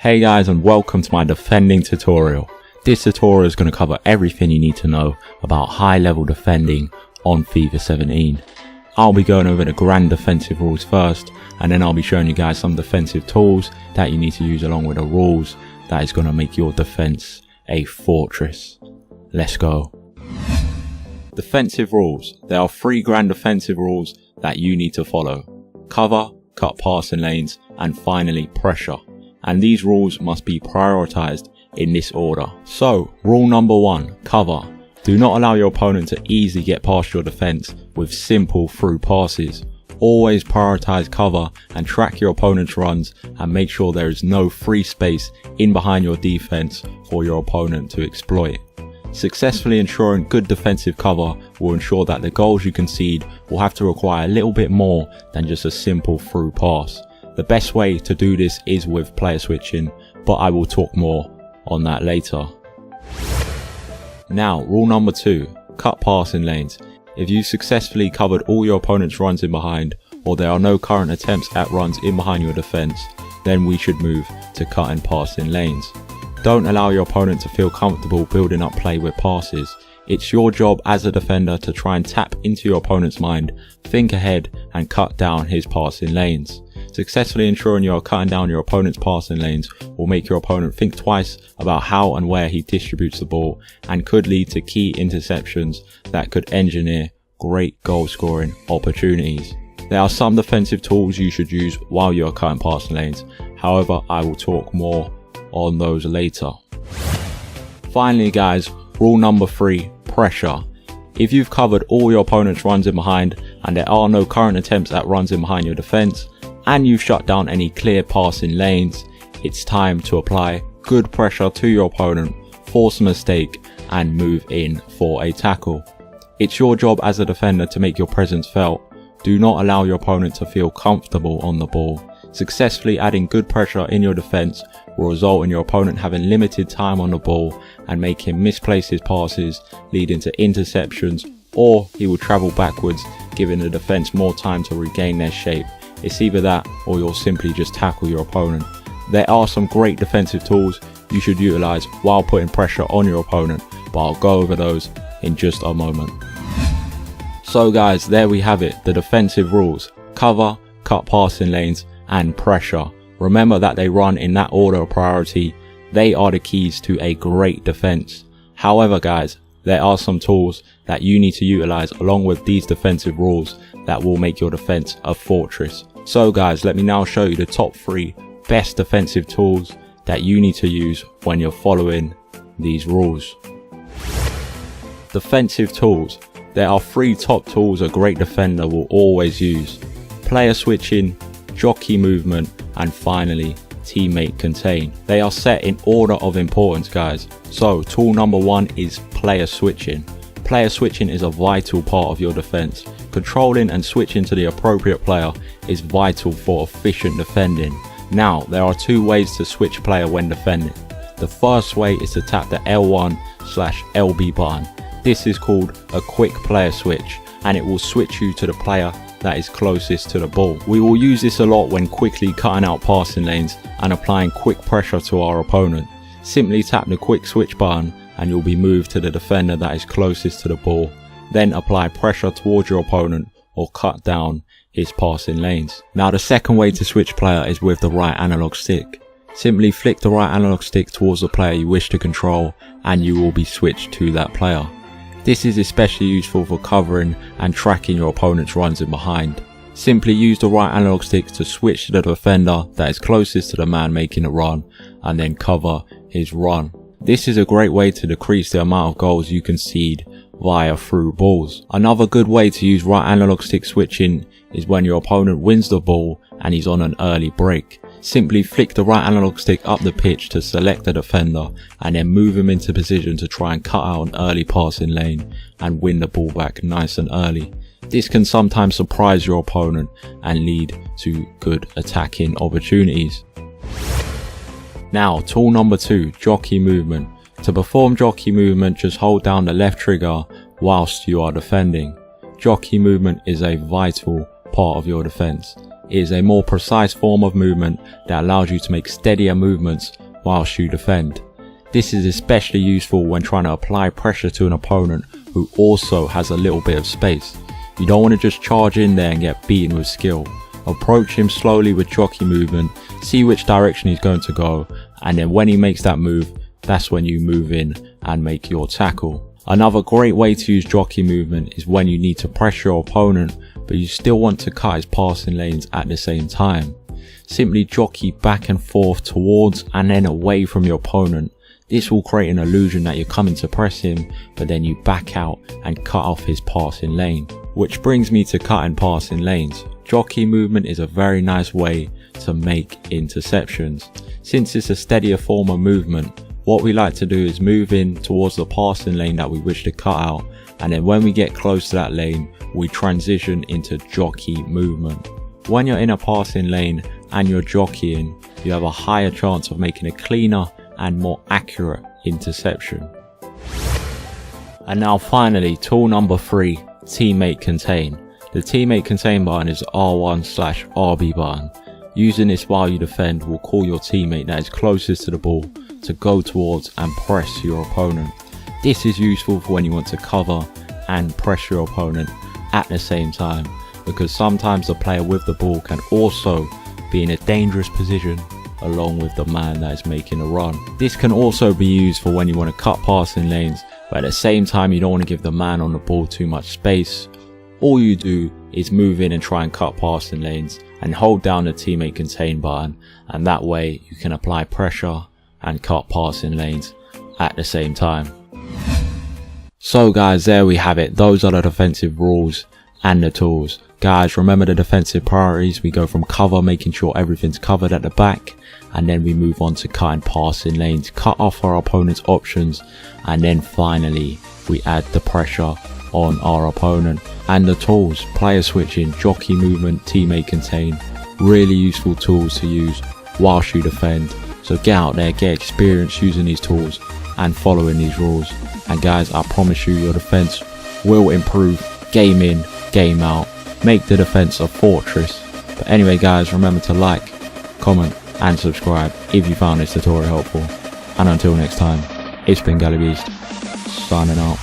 Hey guys, and welcome to my defending tutorial. This tutorial is going to cover everything you need to know about high level defending on FIFA 17. I'll be going over the grand defensive rules first, and then I'll be showing you guys some defensive tools that you need to use along with the rules that is going to make your defense a fortress. Let's go. Defensive rules. There are 3 grand defensive rules that you need to follow: cover, cut passing lanes, and finally pressure. And these rules must be prioritized in this order. So, rule number 1, cover. Do not allow your opponent to easily get past your defense with simple through passes. Always prioritize cover and track your opponent's runs, and make sure there is no free space in behind your defense for your opponent to exploit. Successfully ensuring good defensive cover will ensure that the goals you concede will have to require a little bit more than just a simple through pass. The best way to do this is with player switching, but I will talk more on that later. Now, rule number 2, cut passing lanes. If you successfully covered all your opponent's runs in behind, or there are no current attempts at runs in behind your defense, then we should move to cutting passing lanes. Don't allow your opponent to feel comfortable building up play with passes. It's your job as a defender to try and tap into your opponent's mind, think ahead, and cut down his passing lanes. Successfully ensuring you are cutting down your opponent's passing lanes will make your opponent think twice about how and where he distributes the ball, and could lead to key interceptions that could engineer great goal scoring opportunities. There are some defensive tools you should use while you are cutting passing lanes, however I will talk more on those later. Finally guys, rule number 3, pressure. If you've covered all your opponent's runs in behind and there are no current attempts at runs in behind your defense, and you've shut down any clear passing lanes, it's time to apply good pressure to your opponent, force a mistake, and move in for a tackle. It's your job as a defender to make your presence felt. Do not allow your opponent to feel comfortable on the ball. Successfully adding good pressure in your defense will result in your opponent having limited time on the ball and make him misplace his passes, leading to interceptions, or he will travel backwards, giving the defense more time to regain their shape. It's either that or you'll simply just tackle your opponent. There are some great defensive tools you should utilize while putting pressure on your opponent, but I'll go over those in just a moment. So guys, there we have it, the defensive rules: cover, cut passing lanes, and pressure. Remember that they run in that order of priority. They are the keys to a great defense. However guys, there are some tools that you need to utilize along with these defensive rules that will make your defense a fortress. So guys, let me now show you the top 3 best defensive tools that you need to use when you're following these rules. Defensive tools. There are 3 top tools a great defender will always use: player switching, jockey movement, and finally teammate contain. They are set in order of importance guys. So tool number 1 is player switching. Player switching is a vital part of your defense. Controlling and switching to the appropriate player is vital for efficient defending. Now, there are 2 ways to switch player when defending. The first way is to tap the L1/LB button. This is called a quick player switch, and it will switch you to the player that is closest to the ball. We will use this a lot when quickly cutting out passing lanes and applying quick pressure to our opponent. Simply tap the quick switch button and you'll be moved to the defender that is closest to the ball. Then apply pressure towards your opponent or cut down his passing lanes. Now the second way to switch player is with the right analog stick. Simply flick the right analog stick towards the player you wish to control and you will be switched to that player. This is especially useful for covering and tracking your opponent's runs in behind. Simply use the right analog stick to switch to the defender that is closest to the man making a run and then cover his run. This is a great way to decrease the amount of goals you concede via through balls. Another good way to use right analog stick switching is when your opponent wins the ball and he's on an early break. Simply flick the right analog stick up the pitch to select the defender and then move him into position to try and cut out an early passing lane and win the ball back nice and early. This can sometimes surprise your opponent and lead to good attacking opportunities. Now, tool number 2, jockey movement. To perform jockey movement, just hold down the left trigger whilst you are defending. Jockey movement is a vital part of your defense. It is a more precise form of movement that allows you to make steadier movements whilst you defend. This is especially useful when trying to apply pressure to an opponent who also has a little bit of space. You don't want to just charge in there and get beaten with skill. Approach him slowly with jockey movement, see which direction he's going to go, and then when he makes that move, that's when you move in and make your tackle. Another great way to use jockey movement is when you need to pressure your opponent but you still want to cut his passing lanes at the same time. Simply jockey back and forth towards and then away from your opponent. This will create an illusion that you're coming to press him, but then you back out and cut off his passing lane. Which brings me to cutting passing lanes. Jockey movement is a very nice way to make interceptions. Since it's a steadier form of movement, what we like to do is move in towards the passing lane that we wish to cut out, and then when we get close to that lane, we transition into jockey movement. When you're in a passing lane and you're jockeying, you have a higher chance of making a cleaner and more accurate interception. And now finally, tool number 3, teammate contain. The teammate contain button is R1/RB button. Using this while you defend will call your teammate that is closest to the ball to go towards and press your opponent. This is useful for when you want to cover and press your opponent at the same time, because sometimes the player with the ball can also be in a dangerous position along with the man that is making a run. This can also be used for when you want to cut passing lanes, but at the same time you don't want to give the man on the ball too much space. All you do is move in and try and cut passing lanes and hold down the teammate contain button, and that way you can apply pressure and cut passing lanes at the same time. So guys, there we have it. Those are the defensive rules and the tools. Guys, remember the defensive priorities. We go from cover, making sure everything's covered at the back, and then we move on to cutting passing lanes, cut off our opponent's options, and then finally we add the pressure on our opponent. And the tools: player switching, jockey movement, teammate contain. Really useful tools to use whilst you defend. So get out there, get experience using these tools and following these rules. And guys, I promise you, your defense will improve game in, game out. Make the defense a fortress. But anyway guys, remember to like, comment and subscribe if you found this tutorial helpful. And until next time, it's been Galley Beast, signing out.